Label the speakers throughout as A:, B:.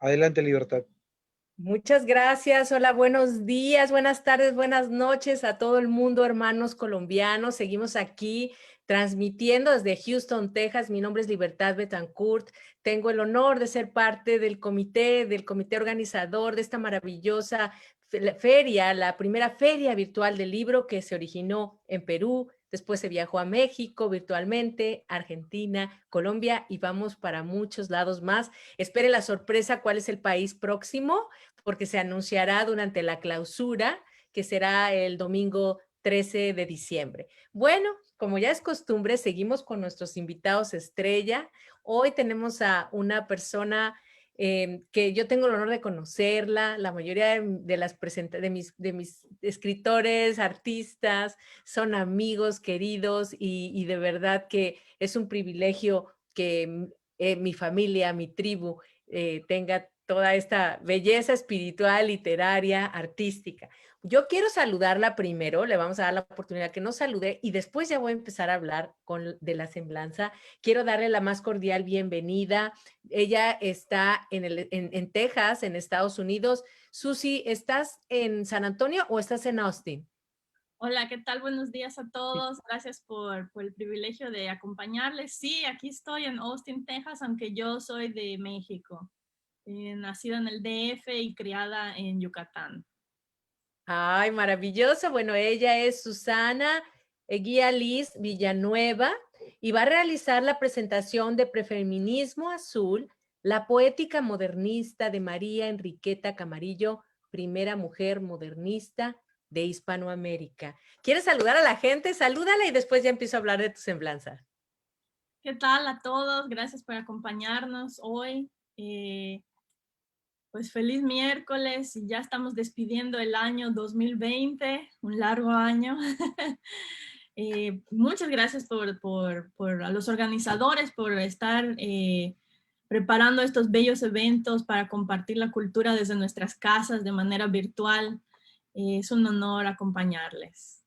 A: Adelante, Libertad.
B: Muchas gracias. Hola, buenos días, buenas tardes, buenas noches a todo el mundo, hermanos colombianos. Seguimos aquí transmitiendo desde Houston, Texas. Mi nombre es Libertad Betancourt. Tengo el honor de ser parte del comité organizador de esta maravillosa feria, la primera feria virtual del libro que se originó en Perú. Después se viajó a México virtualmente, Argentina, Colombia y vamos para muchos lados más. Espere la sorpresa, ¿cuál es el país próximo? Porque se anunciará durante la clausura, que será el domingo 13 de diciembre. Bueno, como ya es costumbre, seguimos con nuestros invitados estrella. Hoy tenemos a una persona que yo tengo el honor de conocerla. La mayoría de mis escritores, artistas, son amigos queridos y de verdad que es un privilegio que mi familia, mi tribu, tenga toda esta belleza espiritual, literaria, artística. Yo quiero saludarla primero, le vamos a dar la oportunidad que nos salude y después ya voy a empezar a hablar de la semblanza. Quiero darle la más cordial bienvenida. Ella está en Texas, en Estados Unidos. Susi, ¿estás en San Antonio o estás en Austin?
C: Hola, ¿qué tal? Buenos días a todos. Gracias por el privilegio de acompañarles. Sí, aquí estoy en Austin, Texas, aunque yo soy de México. Nacida en el DF y criada en Yucatán.
B: Ay, maravilloso. Bueno, ella es Susana Guía Liz Villanueva y va a realizar la presentación de Prefeminismo Azul, la poética modernista de María Enriqueta Camarillo, primera mujer modernista de Hispanoamérica. ¿Quieres saludar a la gente? Salúdala y después ya empiezo a hablar de tu semblanza.
C: ¿Qué tal a todos? Gracias por acompañarnos hoy. Pues feliz miércoles y ya estamos despidiendo el año 2020, un largo año. Muchas gracias a los organizadores por estar preparando estos bellos eventos para compartir la cultura desde nuestras casas de manera virtual. Es un honor acompañarles.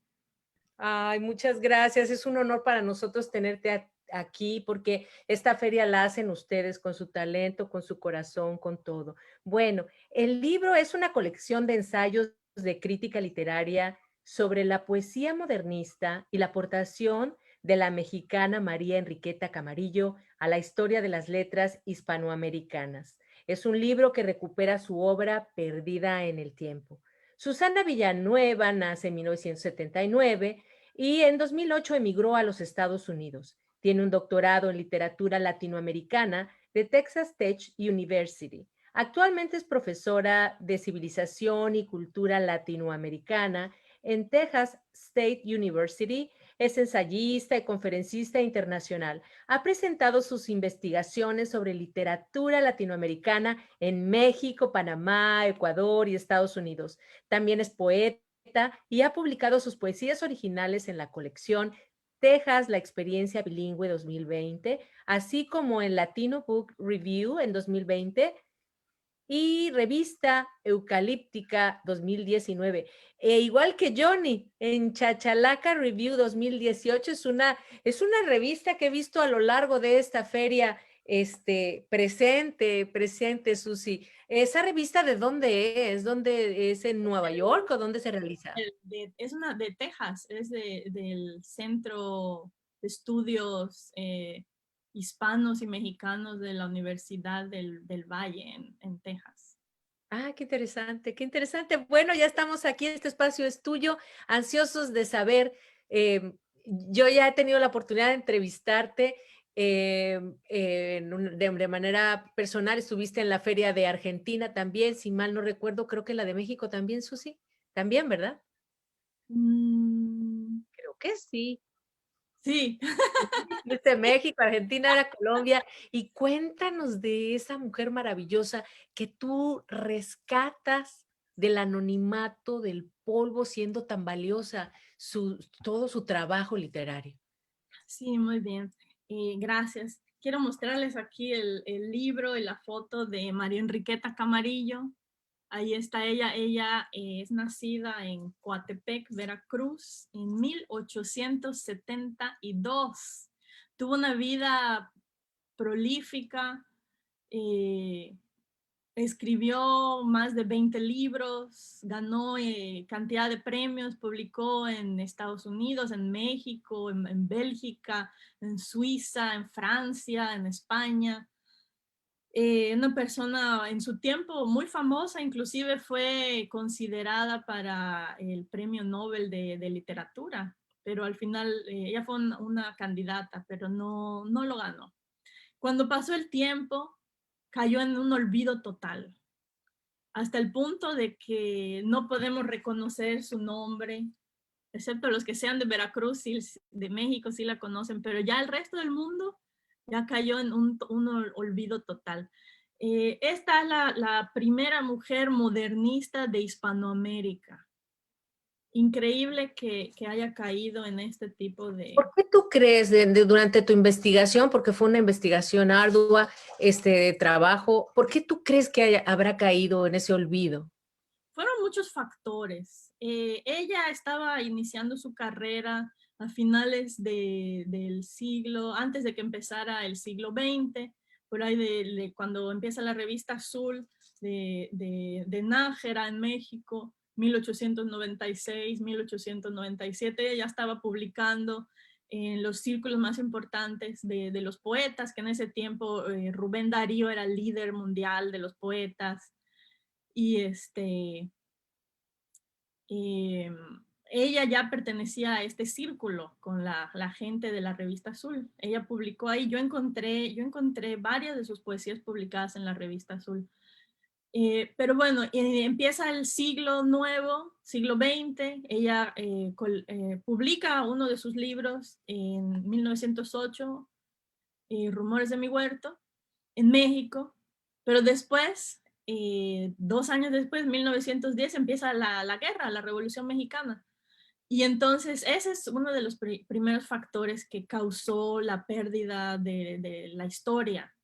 B: Ay, muchas gracias. Es un honor para nosotros tenerte aquí porque esta feria la hacen ustedes con su talento, con su corazón, con todo. Bueno, el libro es una colección de ensayos de crítica literaria sobre la poesía modernista y la aportación de la mexicana María Enriqueta Camarillo a la historia de las letras hispanoamericanas. Es un libro que recupera su obra perdida en el tiempo. Susana Villanueva nace en 1979 y en 2008 emigró a los Estados Unidos. Tiene un doctorado en literatura latinoamericana de Texas Tech University. Actualmente es profesora de civilización y cultura latinoamericana en Texas State University. Es ensayista y conferencista internacional. Ha presentado sus investigaciones sobre literatura latinoamericana en México, Panamá, Ecuador y Estados Unidos. También es poeta y ha publicado sus poesías originales en la colección Texas, la experiencia bilingüe 2020, así como en Latino Book Review en 2020 y revista Eucalíptica 2019. Igual que Johnny, en Chachalaca Review 2018 es una revista que he visto a lo largo de esta feria presente, Susi. ¿Esa revista de dónde es? ¿Dónde es en Nueva York o dónde se realiza?
C: Es una de Texas, es del Centro de Estudios Hispanos y Mexicanos de la Universidad del Valle en Texas.
B: Ah, qué interesante, qué interesante. Bueno, ya estamos aquí, este espacio es tuyo, ansiosos de saber. Yo ya he tenido la oportunidad de entrevistarte de manera personal. Estuviste en la Feria de Argentina también, si mal no recuerdo, creo que la de México también, Susi. También, ¿verdad?
C: Mm,
B: Creo que sí.
C: sí.
B: Desde México, Argentina, era Colombia. Y cuéntanos de esa mujer maravillosa que tú rescatas del anonimato, del polvo, siendo tan valiosa todo su trabajo literario.
C: Sí, muy bien. Gracias. Quiero mostrarles aquí el libro y la foto de María Enriqueta Camarillo. Ahí está ella. Ella es nacida en Coatepec, Veracruz, en 1872. Tuvo una vida prolífica. escribió más de 20 libros, ganó cantidad de premios, publicó en Estados Unidos, en México, en Bélgica, en Suiza, en Francia, en España. Una persona en su tiempo muy famosa, inclusive fue considerada para el Premio Nobel de Literatura, pero al final ella fue una candidata, pero no lo ganó. Cuando pasó el tiempo, cayó en un olvido total, hasta el punto de que no podemos reconocer su nombre, excepto los que sean de Veracruz, sí, de México sí la conocen, pero ya el resto del mundo ya cayó en un olvido total. Esta es la primera mujer modernista de Hispanoamérica. Increíble que haya caído en este tipo
B: ¿Por
C: de...
B: qué tú crees durante tu investigación, porque fue una investigación ardua, de trabajo, por qué tú crees que habrá caído en ese olvido?
C: Fueron muchos factores. Ella estaba iniciando su carrera a finales del siglo, antes de que empezara el siglo XX, por ahí cuando empieza la revista Azul de Nájera en México, 1896, 1897, ella estaba publicando en los círculos más importantes de los poetas, que en ese tiempo Rubén Darío era el líder mundial de los poetas, y eh, ella ya pertenecía a este círculo con la gente de la revista Azul. Ella publicó ahí, yo encontré varias de sus poesías publicadas en la revista Azul. Pero bueno, empieza el siglo nuevo, siglo XX, ella publica uno de sus libros en 1908, Rumores de mi huerto, en México, pero después, 2 años después, 1910, empieza la guerra, la Revolución Mexicana. Y entonces ese es uno de los primeros factores que causó la pérdida de la historia,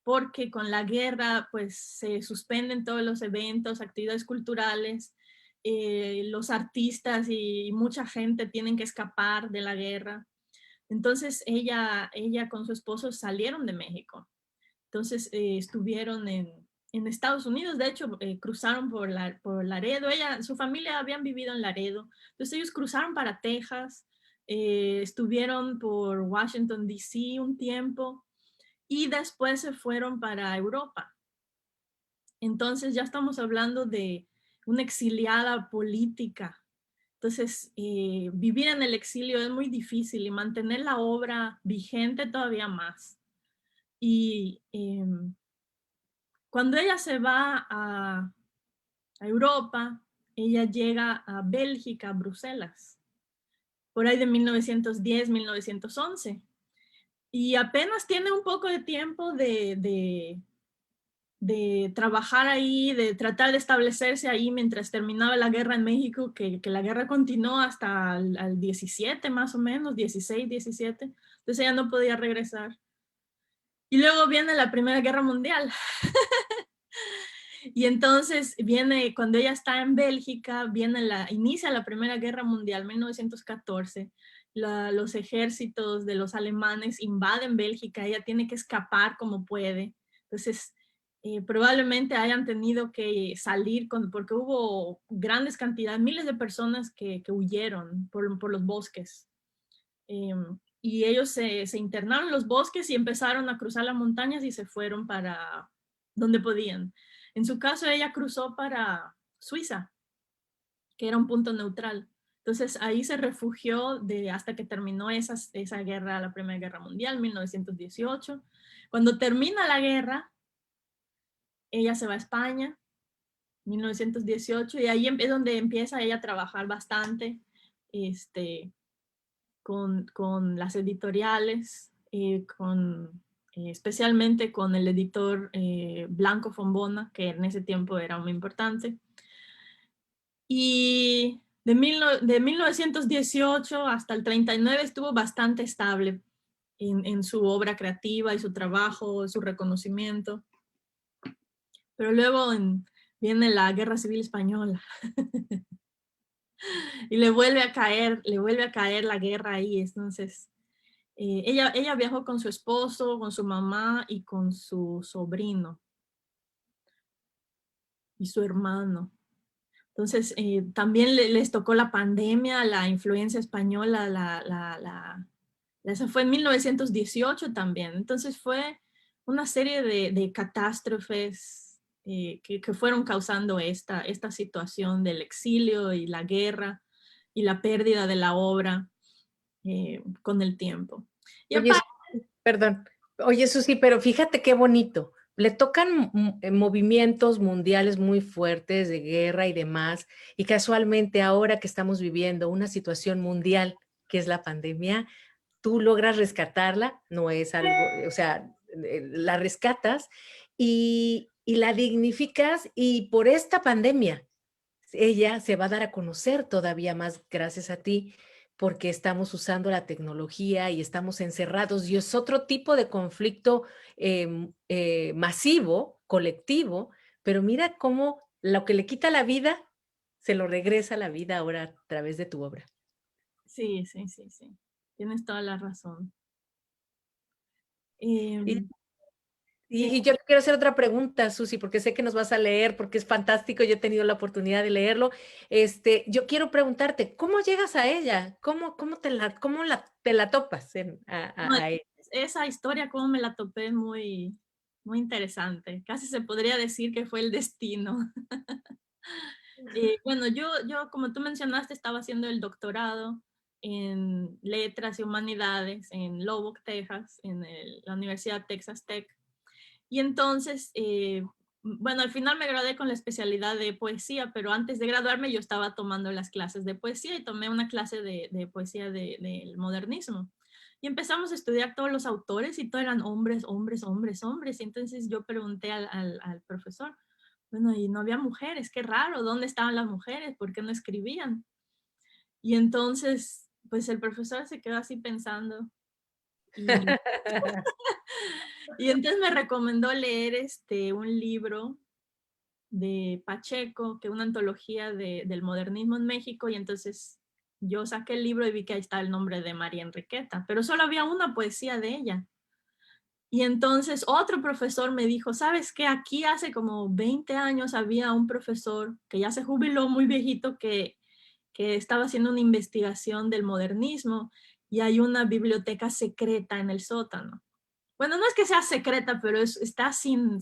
C: porque con la guerra pues se suspenden todos los eventos, actividades culturales, los artistas y mucha gente tienen que escapar de la guerra. Entonces ella con su esposo salieron de México. Entonces estuvieron en Estados Unidos, de hecho cruzaron por Laredo, su familia habían vivido en Laredo, entonces ellos cruzaron para Texas, estuvieron por Washington, D.C. un tiempo y después se fueron para Europa. Entonces ya estamos hablando de una exiliada política. Entonces, vivir en el exilio es muy difícil y mantener la obra vigente todavía más. Y cuando ella se va a Europa, ella llega a Bélgica, a Bruselas, por ahí de 1910, 1911. Y apenas tiene un poco de tiempo de trabajar ahí, de tratar de establecerse ahí mientras terminaba la guerra en México, que la guerra continuó hasta al 17 más o menos, 16, 17. Entonces ella no podía regresar. Y luego viene la Primera Guerra Mundial. Y entonces viene, cuando ella está en Bélgica, inicia la Primera Guerra Mundial, 1914. Los ejércitos de los alemanes invaden Bélgica, ella tiene que escapar como puede. Entonces, probablemente hayan tenido que salir, porque hubo grandes cantidades, miles de personas que huyeron por los bosques. Y ellos se internaron en los bosques y empezaron a cruzar las montañas y se fueron para donde podían. En su caso, ella cruzó para Suiza, que era un punto neutral. Entonces ahí se refugió hasta que terminó esa guerra, la Primera Guerra Mundial, 1918. Cuando termina la guerra, ella se va a España, 1918, y ahí es donde empieza ella a trabajar bastante con las editoriales, especialmente con el editor Blanco Fombona, que en ese tiempo era muy importante. Y de 1918 hasta el 39 estuvo bastante estable en su obra creativa y su trabajo, su reconocimiento. Pero luego viene la Guerra Civil Española y le vuelve a caer la guerra ahí. Entonces, ella viajó con su esposo, con su mamá y con su sobrino. y su hermano. Entonces, también les tocó la pandemia, la influencia española, esa fue en 1918 también. Entonces fue una serie de catástrofes que fueron causando esta situación del exilio y la guerra y la pérdida de la obra con el tiempo. Y
B: Oye,
C: aparte,
B: perdón. Oye, Susi, pero fíjate qué bonito. Le tocan movimientos mundiales muy fuertes de guerra y demás, y casualmente ahora que estamos viviendo una situación mundial, que es la pandemia, tú logras rescatarla, no es algo, o sea, la rescatas y la dignificas y por esta pandemia ella se va a dar a conocer todavía más gracias a ti, porque estamos usando la tecnología y estamos encerrados y es otro tipo de conflicto masivo, colectivo, pero mira cómo lo que le quita la vida, se lo regresa a la vida ahora a través de tu obra.
C: sí, sí, sí, sí, tienes toda la razón.
B: Y
C: Em,
B: y yo te quiero hacer otra pregunta, Susi, porque sé que nos vas a leer, porque es fantástico, yo he tenido la oportunidad de leerlo. Yo quiero preguntarte, ¿cómo llegas a ella? ¿Te la topas
C: No,
B: a ella?
C: esa historia como me la topé muy, muy interesante. Casi se podría decir que fue el destino. Bueno, yo, como tú mencionaste, estaba haciendo el doctorado en Letras y Humanidades en Lubbock, Texas, en la Universidad Texas Tech. Y entonces, bueno, al final me gradué con la especialidad de poesía, pero antes de graduarme yo estaba tomando las clases de poesía y tomé una clase de poesía del modernismo. Y empezamos a estudiar todos los autores y todos eran hombres, hombres, hombres, hombres. Y entonces yo pregunté al profesor, bueno, y no había mujeres, qué raro, ¿dónde estaban las mujeres? ¿Por qué no escribían? Y entonces, pues el profesor se quedó así pensando y, y entonces me recomendó leer un libro de Pacheco, que es una antología del modernismo en México, y entonces yo saqué el libro y vi que ahí está el nombre de María Enriqueta, pero solo había una poesía de ella. Y entonces otro profesor me dijo, ¿sabes qué? Aquí hace como 20 años había un profesor que ya se jubiló muy viejito que estaba haciendo una investigación del modernismo y hay una biblioteca secreta en el sótano. Bueno, no es que sea secreta, pero está sin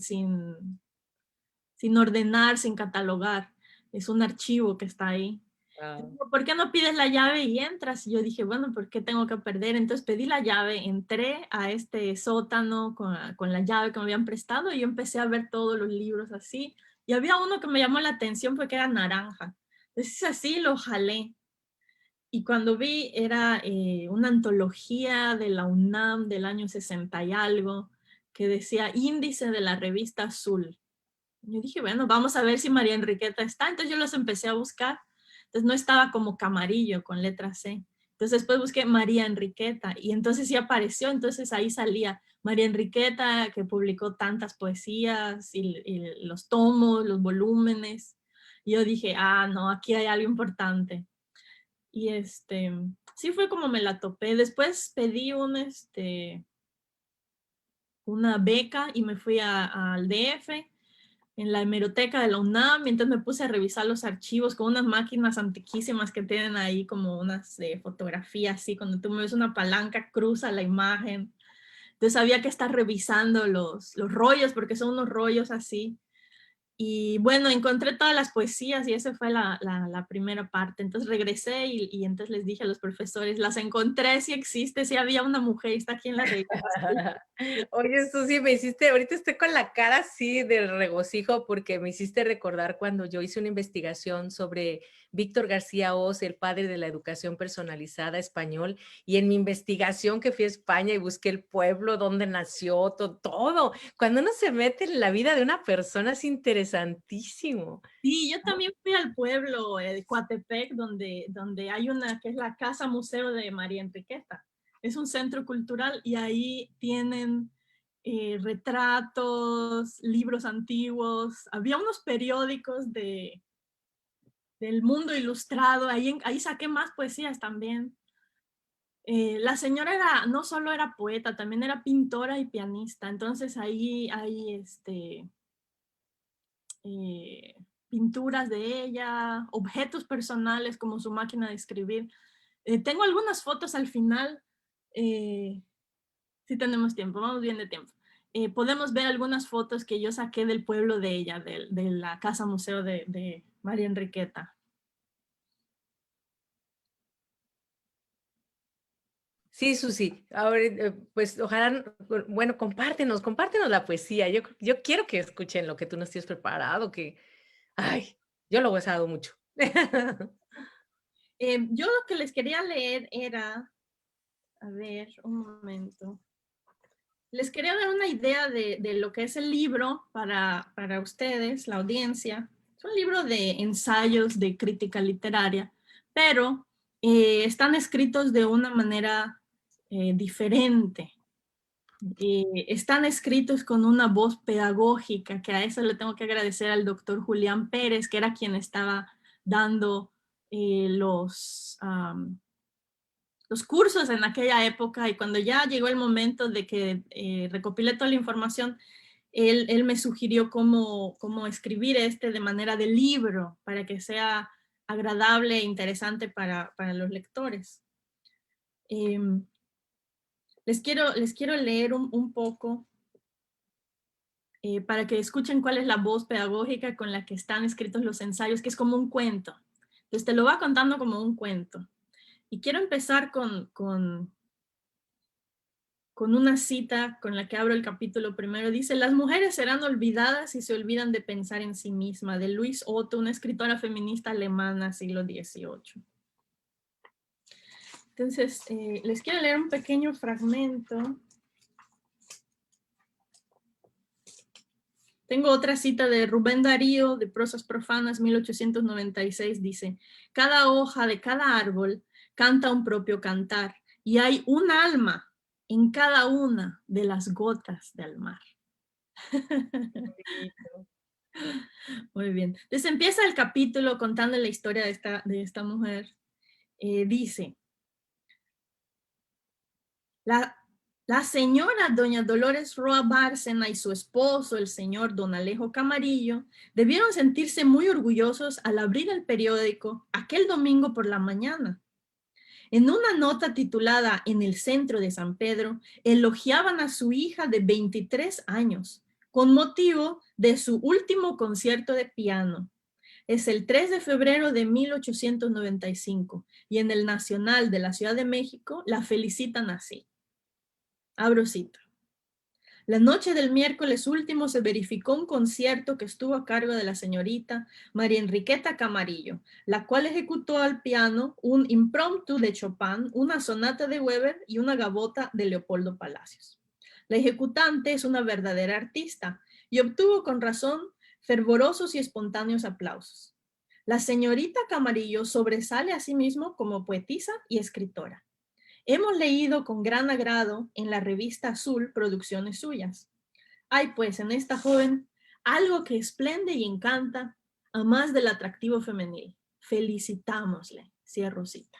C: ordenar, sin catalogar. Es un archivo que está ahí.
B: Wow.
C: ¿Por qué no pides la llave y entras? Y yo dije, bueno, ¿por qué tengo que perder? Entonces pedí la llave, entré a este sótano con la llave que me habían prestado y yo empecé a ver todos los libros así. Y había uno que me llamó la atención porque era naranja. Entonces así lo jalé. Y cuando vi era una antología de la UNAM del año 60 y algo que decía Índice de la Revista Azul. Yo dije, bueno, vamos a ver si María Enriqueta está. Entonces yo los empecé a buscar. Entonces no estaba como Camarillo con letra C. Entonces después busqué María Enriqueta y entonces sí apareció. Entonces ahí salía María Enriqueta que publicó tantas poesías y los tomos, los volúmenes. Y yo dije, ah, no, aquí hay algo importante. Y sí fue como me la topé. Después pedí una beca y me fui al DF en la hemeroteca de la UNAM, mientras me puse a revisar los archivos con unas máquinas antiquísimas que tienen ahí como unas fotografías, así, cuando tú me ves una palanca, cruza la imagen. Entonces había que estar revisando los rollos, porque son unos rollos así. Y bueno, encontré todas las poesías y esa fue la primera parte. Entonces regresé y entonces les dije a los profesores, las encontré, si existe, si había una mujer, está aquí en la revista.
B: Oye, Susi, me hiciste, ahorita estoy con la cara así de regocijo porque me hiciste recordar cuando yo hice una investigación sobre Víctor García Oz, el padre de la educación personalizada español, y en mi investigación que fui a España y busqué el pueblo donde nació, todo. Cuando uno se mete en la vida de una persona es interesantísimo.
C: Sí, yo también fui al pueblo de Coatepec, donde hay una que es la Casa Museo de María Enriqueta. Es un centro cultural y ahí tienen retratos, libros antiguos. Había unos periódicos del mundo ilustrado. Ahí saqué más poesías también. La señora no solo era poeta, también era pintora y pianista. Entonces ahí eh, pinturas de ella, objetos personales como su máquina de escribir. Tengo algunas fotos al final, si tenemos tiempo, vamos bien de tiempo. Podemos ver algunas fotos que yo saqué del pueblo de ella, de la casa museo de María Enriqueta.
B: Sí, Susi, ahora, pues ojalá, bueno, compártenos la poesía. Yo quiero que escuchen lo que tú nos tienes preparado, que, ay, yo lo he gozado mucho.
C: Yo lo que les quería leer era, a ver, un momento. Les quería dar una idea de lo que es el libro para ustedes, la audiencia. Es un libro de ensayos de crítica literaria, pero están escritos de una manera diferente. Están escritos con una voz pedagógica, que a eso le tengo que agradecer al doctor Julián Pérez, que era quien estaba dando los cursos en aquella época, y cuando ya llegó el momento de que recopilé toda la información, él me sugirió cómo escribir de manera de libro para que sea agradable e interesante para los lectores. Les quiero leer un poco para que escuchen cuál es la voz pedagógica con la que están escritos los ensayos, que es como un cuento. Entonces te lo va contando como un cuento. Y quiero empezar con una cita con la que abro el capítulo primero. Dice: las mujeres serán olvidadas si se olvidan de pensar en sí misma, de Louise Otto, una escritora feminista alemana, siglo XVIII. Entonces, les quiero leer un pequeño fragmento. Tengo otra cita de Rubén Darío, de Prosas Profanas, 1896, dice: cada hoja de cada árbol canta un propio cantar, y hay un alma en cada una de las gotas del mar. Muy bien. Entonces empieza el capítulo contando la historia de esta mujer. Dice: la señora doña Dolores Roa Bárcena y su esposo, el señor don Alejo Camarillo, debieron sentirse muy orgullosos al abrir el periódico aquel domingo por la mañana. En una nota titulada En el centro de San Pedro, elogiaban a su hija de 23 años, con motivo de su último concierto de piano. Es el 3 de febrero de 1895 y en el Nacional de la Ciudad de México la felicitan así. Abro cita. La noche del miércoles último se verificó un concierto que estuvo a cargo de la señorita María Enriqueta Camarillo, la cual ejecutó al piano un impromptu de Chopin, una sonata de Weber y una gavota de Leopoldo Palacios. La ejecutante es una verdadera artista y obtuvo con razón fervorosos y espontáneos aplausos. La señorita Camarillo sobresale a sí mismo como poetisa y escritora. Hemos leído con gran agrado en la revista Azul producciones suyas. Hay pues en esta joven algo que esplende y encanta a más del atractivo femenil. Felicitámosle, cierro cita.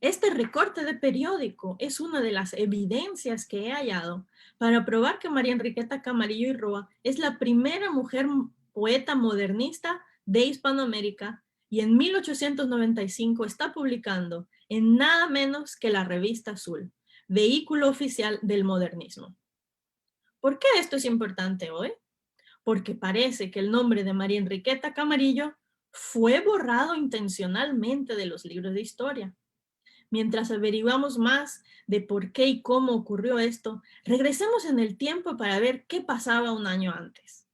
C: Este recorte de periódico es una de las evidencias que he hallado para probar que María Enriqueta Camarillo y Roa es la primera mujer poeta modernista de Hispanoamérica y en 1895 está publicando en nada menos que la revista Azul, vehículo oficial del modernismo. ¿Por qué esto es importante hoy? Porque parece que el nombre de María Enriqueta Camarillo fue borrado intencionalmente de los libros de historia. Mientras averiguamos más de por qué y cómo ocurrió esto, regresemos en el tiempo para ver qué pasaba un año antes.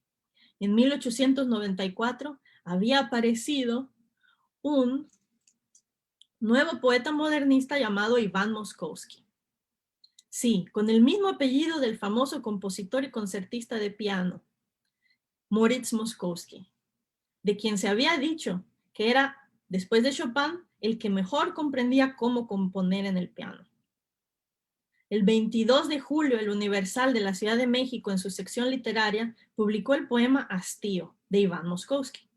C: En 1894 había aparecido un nuevo poeta modernista llamado Iván Moscowski. Sí, con el mismo apellido del famoso compositor y concertista de piano, Moritz Moszkowski, de quien se había dicho que era, después de Chopin, el que mejor comprendía cómo componer en el piano. El 22 de julio, el Universal de la Ciudad de México, en su sección literaria, publicó el poema Hastío, de Iván Moscowski.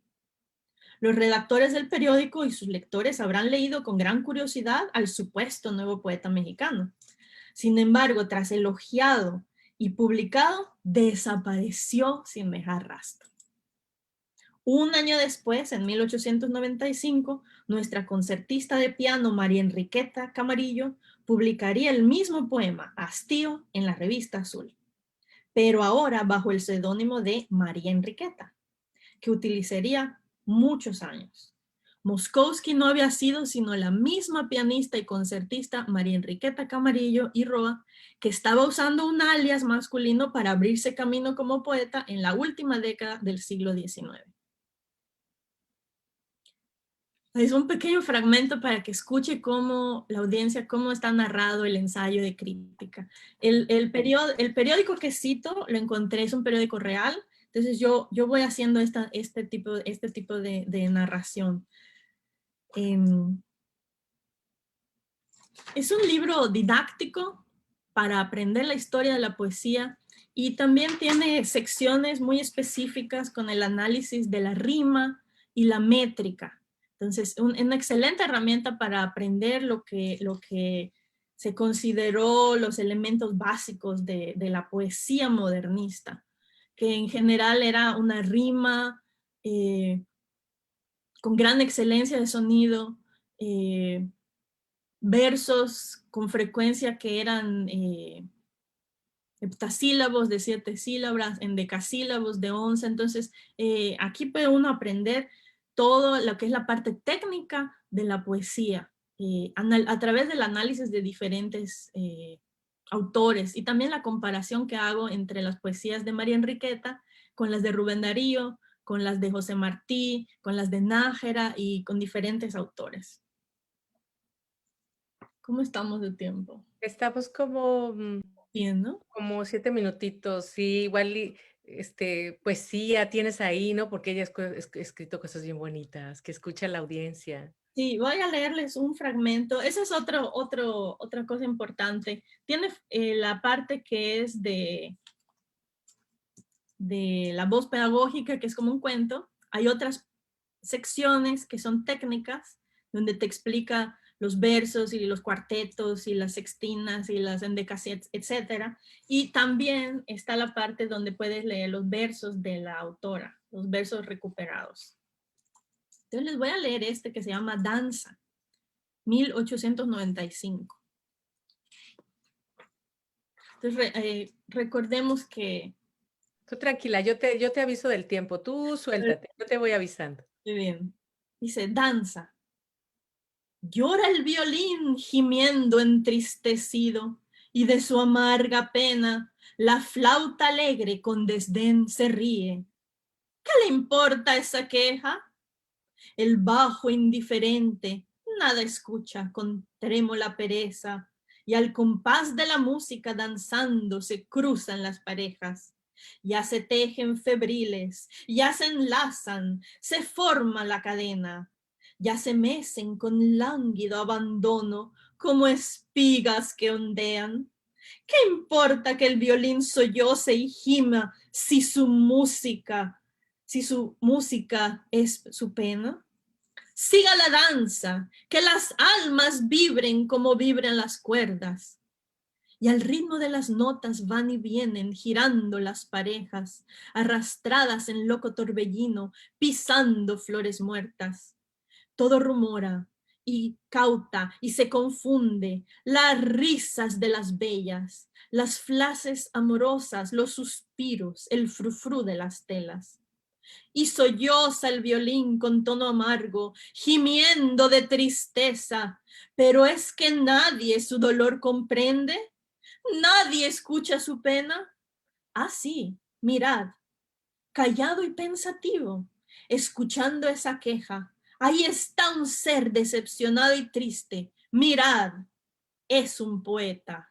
C: Los redactores del periódico y sus lectores habrán leído con gran curiosidad al supuesto nuevo poeta mexicano. Sin embargo, tras elogiado y publicado, desapareció sin dejar rastro. Un año después, en 1895, nuestra concertista de piano María Enriqueta Camarillo publicaría el mismo poema, Hastío, en la revista Azul, pero ahora bajo el seudónimo de María Enriqueta, que utilizaría muchos años. Moskowski no había sido sino la misma pianista y concertista María Enriqueta Camarillo y Roa, que estaba usando un alias masculino para abrirse camino como poeta en la última década del siglo XIX. Es un pequeño fragmento para que escuche cómo la audiencia, cómo está narrado el ensayo de crítica. El periódico que cito, lo encontré, es un periódico real, entonces yo voy haciendo este tipo de narración. Es un libro didáctico para aprender la historia de la poesía y también tiene secciones muy específicas con el análisis de la rima y la métrica. Entonces, una excelente herramienta para aprender lo que se consideró los elementos básicos de la poesía modernista, que en general era una rima con gran excelencia de sonido, versos con frecuencia que eran heptasílabos de 7 sílabas, endecasílabos de 11. Entonces, aquí puede uno aprender todo lo que es la parte técnica de la poesía, a través del análisis de diferentes autores y también la comparación que hago entre las poesías de María Enriqueta con las de Rubén Darío, con las de José Martí, con las de Nájera y con diferentes autores. ¿Cómo estamos de tiempo?
B: Estamos como,
C: Bien, ¿no?
B: como 7 minutitos, sí, igual y, poesía tienes ahí, ¿no? Porque ella ha escrito cosas bien bonitas, que escucha a la audiencia.
C: Sí, voy a leerles un fragmento. Esa es otra cosa importante. Tiene la parte que es de la voz pedagógica, que es como un cuento. Hay otras secciones que son técnicas, donde te explica los versos y los cuartetos y las sextinas y las endecasietas, etc. Y también está la parte donde puedes leer los versos de la autora, los versos recuperados. Entonces les voy a leer este que se llama Danza, 1895. Entonces recordemos que...
B: Tú tranquila, yo te aviso del tiempo, tú suéltate, yo te voy avisando.
C: Muy bien. Dice, danza. Llora el violín gimiendo entristecido, y de su amarga pena la flauta alegre con desdén se ríe. ¿Qué le importa esa queja? El bajo indiferente nada escucha con trémola pereza, y al compás de la música danzando se cruzan las parejas. Ya se tejen febriles, ya se enlazan, se forma la cadena, ya se mecen con lánguido abandono como espigas que ondean. ¿Qué importa que el violín solloce y gima si su música es su pena? Siga la danza, que las almas vibren como vibran las cuerdas. Y al ritmo de las notas van y vienen, girando las parejas, arrastradas en loco torbellino, pisando flores muertas. Todo rumora y cauta y se confunde, las risas de las bellas, las frases amorosas, los suspiros, el frufru de las telas. Y solloza el violín con tono amargo, gimiendo de tristeza. Pero es que nadie su dolor comprende, nadie escucha su pena. Ah, sí, mirad, callado y pensativo, escuchando esa queja. Ahí está un ser decepcionado y triste. Mirad, es un poeta.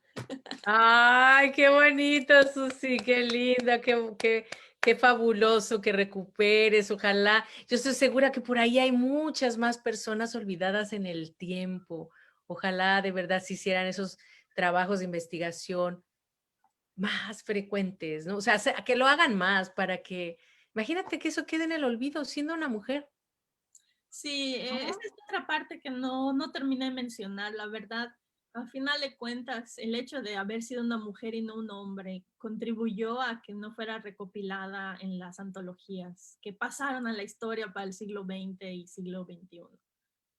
B: Ay, qué bonito, Susi, qué linda, qué fabuloso que recuperes, ojalá. Yo estoy segura que por ahí hay muchas más personas olvidadas en el tiempo. Ojalá de verdad se hicieran esos trabajos de investigación más frecuentes, ¿no? O sea, que lo hagan más para que, imagínate que eso quede en el olvido siendo una mujer.
C: Sí,
B: ¿No?
C: esa es otra parte que no terminé de mencionar, la verdad. a final de cuentas, el hecho de haber sido una mujer y no un hombre contribuyó a que no fuera recopilada en las antologías que pasaron a la historia para el siglo XX y siglo XXI.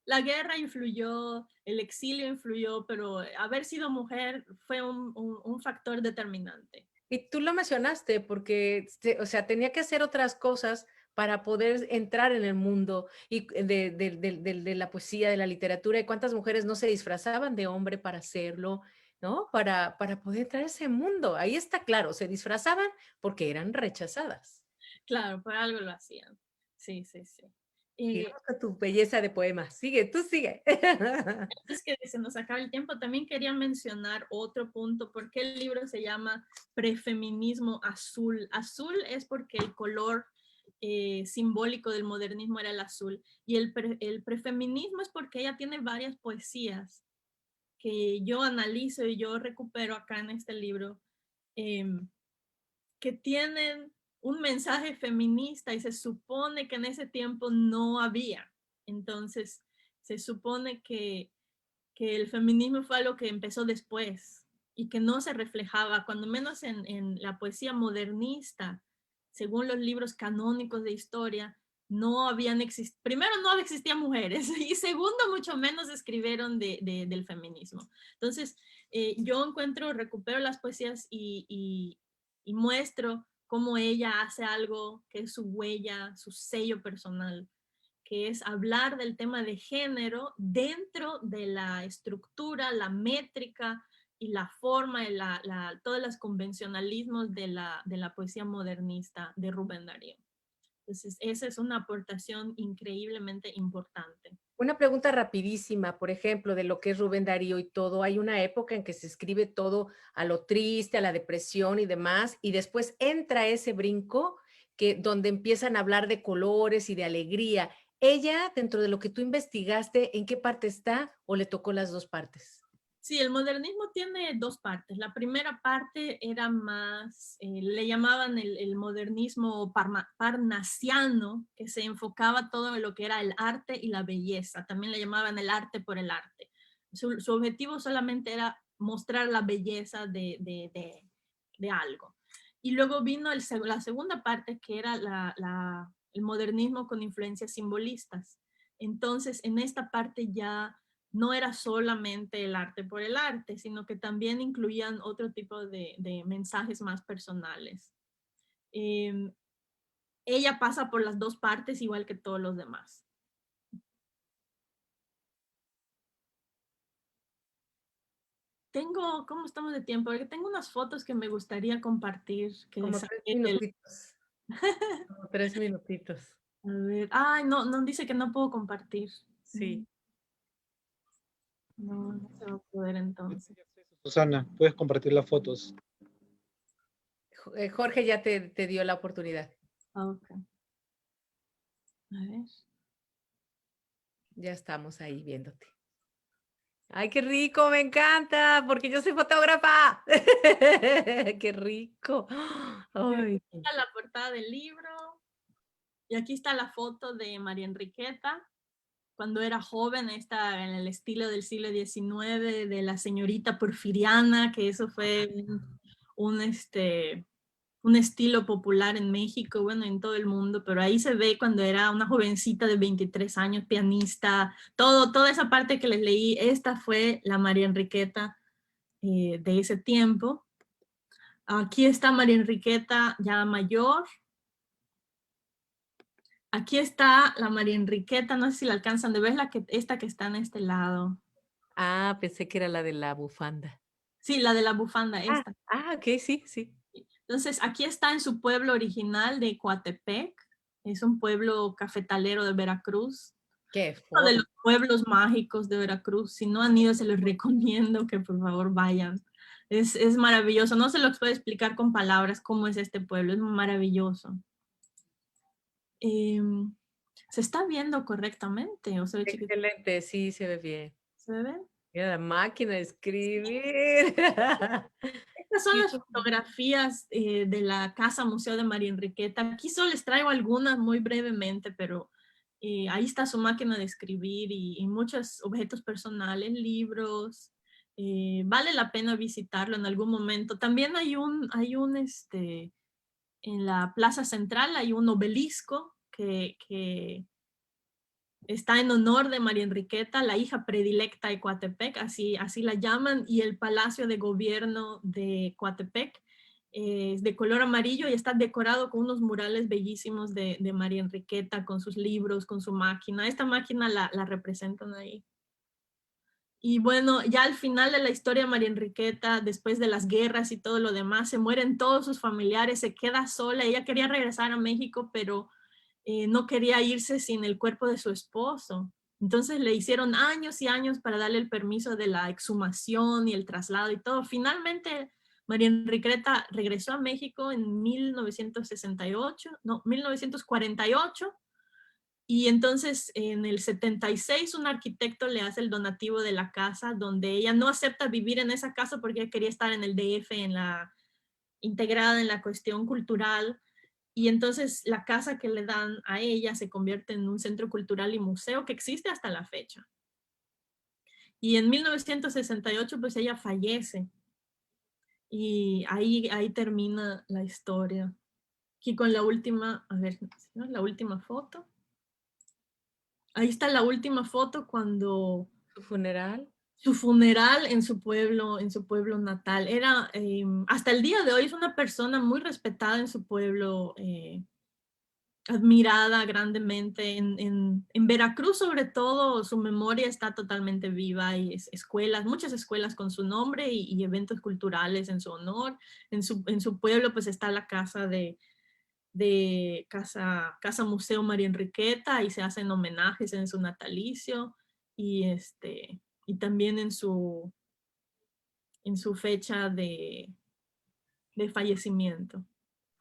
C: La guerra influyó, el exilio influyó, pero haber sido mujer fue un factor determinante.
B: Y tú lo mencionaste porque, o sea, tenía que hacer otras cosas para poder entrar en el mundo y de la poesía, de la literatura, y cuántas mujeres no se disfrazaban de hombre para hacerlo, ¿no? Para poder entrar a ese mundo. Ahí está claro, se disfrazaban porque eran rechazadas.
C: Claro, por algo lo hacían. Sí, sí, sí.
B: Sigamos con tu belleza de poema. Sigue, tú sigue.
C: Antes que se nos acabe el tiempo, también quería mencionar otro punto, porque el libro se llama Prefeminismo Azul. Azul es porque el color simbólico del modernismo era el azul, y el prefeminismo es porque ella tiene varias poesías que yo analizo y yo recupero acá en este libro, eh, que tienen un mensaje feminista y se supone que en ese tiempo no había. Entonces, se supone que el feminismo fue algo que empezó después y que no se reflejaba, cuando menos en la poesía modernista, según los libros canónicos de historia, no habían existido, primero no existían mujeres y segundo mucho menos escribieron del feminismo. Entonces, yo encuentro, recupero las poesías y muestro cómo ella hace algo que es su huella, su sello personal, que es hablar del tema de género dentro de la estructura, la métrica y la forma, todos los convencionalismos de la poesía modernista de Rubén Darío. Entonces, esa es una aportación increíblemente importante.
B: Una pregunta rapidísima, por ejemplo, de lo que es Rubén Darío y todo. Hay una época en que se escribe todo a lo triste, a la depresión y demás, y después entra ese brinco donde empiezan a hablar de colores y de alegría. Ella, dentro de lo que tú investigaste, ¿en qué parte está o le tocó las dos partes?
C: Sí, el modernismo tiene dos partes. La primera parte era más, le llamaban el modernismo parnasiano, que se enfocaba todo en lo que era el arte y la belleza. También le llamaban el arte por el arte. Su objetivo solamente era mostrar la belleza de algo. Y luego vino la segunda parte, que era el modernismo con influencias simbolistas. Entonces, en esta parte ya no era solamente el arte por el arte, sino que también incluían otro tipo de mensajes más personales. Ella pasa por las dos partes igual que todos los demás. ¿Cómo estamos de tiempo? Porque tengo unas fotos que me gustaría compartir. Que
B: Como tres
C: saqué
B: minutitos. Como 3 minutitos.
C: a ver, ay, no, no dice que no puedo compartir.
B: Sí.
C: No, no se va a poder entonces.
A: Susana, puedes compartir las fotos.
B: Jorge ya te dio la oportunidad.
C: Ok. A ver.
B: Ya estamos ahí viéndote. Ay, qué rico, me encanta, porque yo soy fotógrafa. Qué rico. Ay.
C: Aquí está la portada del libro. Y aquí está la foto de María Enriqueta, cuando era joven, está en el estilo del siglo XIX, de la señorita porfiriana, que eso fue un estilo popular en México, bueno, en todo el mundo, pero ahí se ve cuando era una jovencita de 23 años, pianista, toda esa parte que les leí, esta fue la María Enriqueta de ese tiempo. Aquí está María Enriqueta ya mayor. Aquí está la María Enriqueta, no sé si la alcanzan de ver, esta que está en este lado.
B: Ah, pensé que era la de la bufanda.
C: Sí, la de la bufanda, esta.
B: Ok, sí, sí.
C: Entonces, aquí está en su pueblo original de Coatepec. Es un pueblo cafetalero de Veracruz.
B: Qué
C: Uno de
B: foto.
C: los pueblos mágicos de Veracruz. Si no han ido, se los recomiendo que por favor vayan. Es maravilloso. No se los puedo explicar con palabras cómo es este pueblo. Es maravilloso. ¿Se está viendo correctamente o se ve chiquito?
B: Excelente, sí, se ve bien.
C: ¿Se ve?
B: Mira la máquina de escribir.
C: Estas son
B: Y
C: las
B: eso-
C: fotografías de la Casa Museo de María Enriqueta. Aquí solo les traigo algunas muy brevemente, pero ahí está su máquina de escribir y muchos objetos personales, libros, Vale la pena visitarlo en algún momento. También en la Plaza Central hay un obelisco que está en honor de María Enriqueta, la hija predilecta de Coatepec, así la llaman, y el Palacio de Gobierno de Coatepec es de color amarillo y está decorado con unos murales bellísimos de María Enriqueta, con sus libros, con su máquina. Esta máquina la representan ahí. Y bueno, ya al final de la historia de María Enriqueta, después de las guerras y todo lo demás, se mueren todos sus familiares, se queda sola. Ella quería regresar a México, pero no quería irse sin el cuerpo de su esposo. Entonces le hicieron años y años para darle el permiso de la exhumación y el traslado y todo. Finalmente, María Enriqueta regresó a México en 1948, y entonces en el 76 un arquitecto le hace el donativo de la casa, donde ella no acepta vivir en esa casa porque ella quería estar en el DF, integrada en la cuestión cultural. Y entonces la casa que le dan a ella se convierte en un centro cultural y museo que existe hasta la fecha. Y en 1968 pues ella fallece. Y ahí termina la historia. Aquí con la última, a ver, ¿no? La última foto. Ahí está la última foto cuando
B: ¿Su funeral?
C: su funeral en su pueblo natal. Era, hasta el día de hoy es una persona muy respetada en su pueblo, admirada grandemente. En Veracruz, sobre todo, su memoria está totalmente viva y muchas escuelas con su nombre y eventos culturales en su honor. En su pueblo, pues está la casa Museo María Enriqueta y se hacen homenajes en su natalicio y también en su fecha de fallecimiento.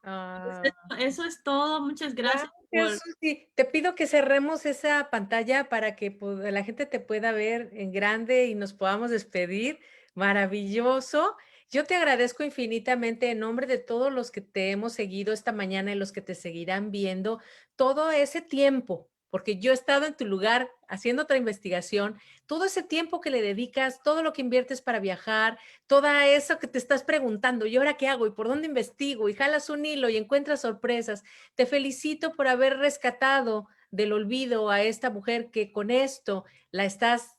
B: Ah,
C: Eso es todo. Muchas gracias
B: gracias, Susi. Te pido que cerremos esa pantalla para que la gente te pueda ver en grande y nos podamos despedir. Maravilloso. Yo te agradezco infinitamente en nombre de todos los que te hemos seguido esta mañana y los que te seguirán viendo todo ese tiempo, porque yo he estado en tu lugar haciendo otra investigación, todo ese tiempo que le dedicas, todo lo que inviertes para viajar, todo eso que te estás preguntando, ¿y ahora qué hago? ¿Y por dónde investigo? Y jalas un hilo y encuentras sorpresas. Te felicito por haber rescatado del olvido a esta mujer que con esto la estás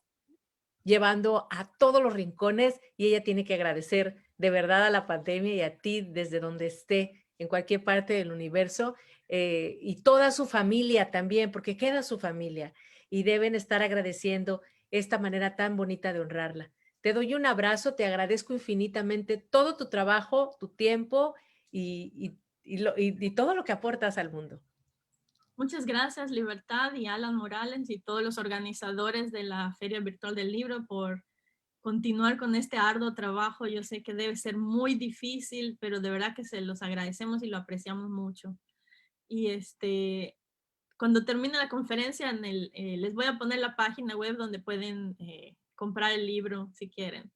B: llevando a todos los rincones y ella tiene que agradecer de verdad a la pandemia y a ti desde donde esté, en cualquier parte del universo, y toda su familia también, porque queda su familia y deben estar agradeciendo esta manera tan bonita de honrarla. Te doy un abrazo, te agradezco infinitamente todo tu trabajo, tu tiempo y todo lo que aportas al mundo.
C: Muchas gracias, Libertad y Alan Morales y todos los organizadores de la Feria Virtual del Libro por continuar con este arduo trabajo. Yo sé que debe ser muy difícil, pero de verdad que se los agradecemos y lo apreciamos mucho. Y cuando termine la conferencia, les voy a poner la página web donde pueden comprar el libro si quieren.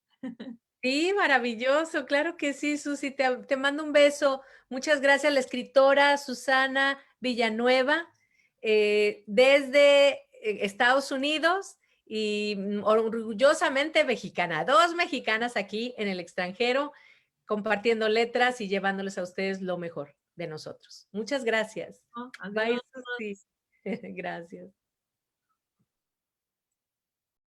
B: Sí, maravilloso, claro que sí, Susi, te mando un beso. Muchas gracias a la escritora Susana Villanueva, desde Estados Unidos y orgullosamente mexicana. 2 mexicanas aquí en el extranjero, compartiendo letras y llevándoles a ustedes lo mejor de nosotros. Muchas gracias. Bye,
C: Adiós.
B: Susi. Gracias.